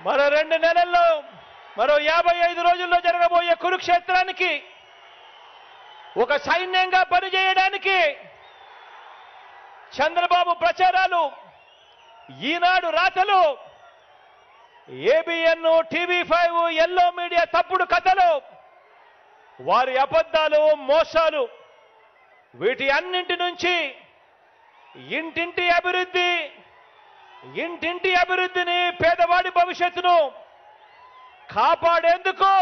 మరో 2 నెలల్లో మరో 55 రోజుల్లో జరగబోయే కురుక్షేత్రానికి ఒక సైన్యంగా పనిచేయడానికి చంద్రబాబు ప్రచారాలు, ఈనాడు రాతలు, ఏబిఎన్, టీవీ5, ఎల్లో మీడియా తప్పుడు కథలు, వారి అబద్ధాలు, మోసాలు, వీటి అన్నింటి నుంచి ఇంటింటి అభివృద్ధిని, పేదవాడి భవిష్యత్తును కాపాడేందుకు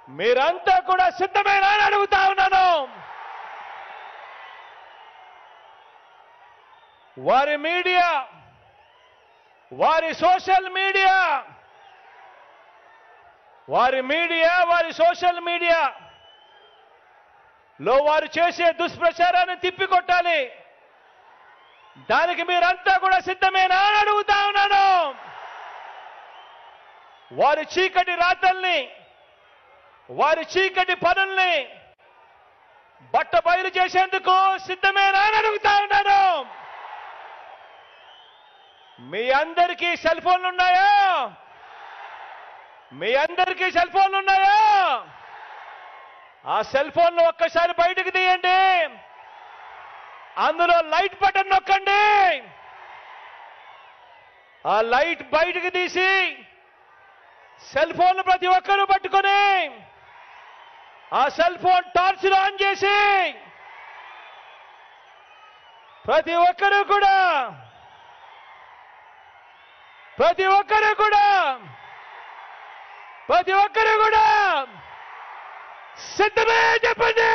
మీరంతా కూడా సిద్ధమేనా అని అడుగుతా ఉన్నాను. వారి మీడియా, వారి సోషల్ మీడియా, వారి సోషల్ మీడియాలో వారు చేసే దుష్ప్రచారాన్ని తిప్పికొట్టాలి. దానికి మీరంతా కూడా సిద్ధమేనా అని అడుగుతా ఉన్నాను. వారి చీకటి రాతల్ని, వారి చీకటి పనుల్ని బట్టబయలు చేసేందుకు సిద్ధమేనా అని అడుగుతా ఉన్నాను. మీ అందరికీ సెల్ ఫోన్లు ఉన్నాయా? మీ అందరికీ సెల్ ఫోన్లు ఉన్నాయా? ఆ సెల్ ఫోన్లు ఒక్కసారి బయటకు తీయండి. అందులో లైట్ బటన్ నొక్కండి. ఆ లైట్ బయటకు తీసి సెల్ ఫోన్లు ప్రతి ఒక్కరూ పట్టుకొని ఆ సెల్ ఫోన్ టార్చ్ ఆన్ చేసి ప్రతి ఒక్కరూ కూడా సిద్ధమే చెప్పండి.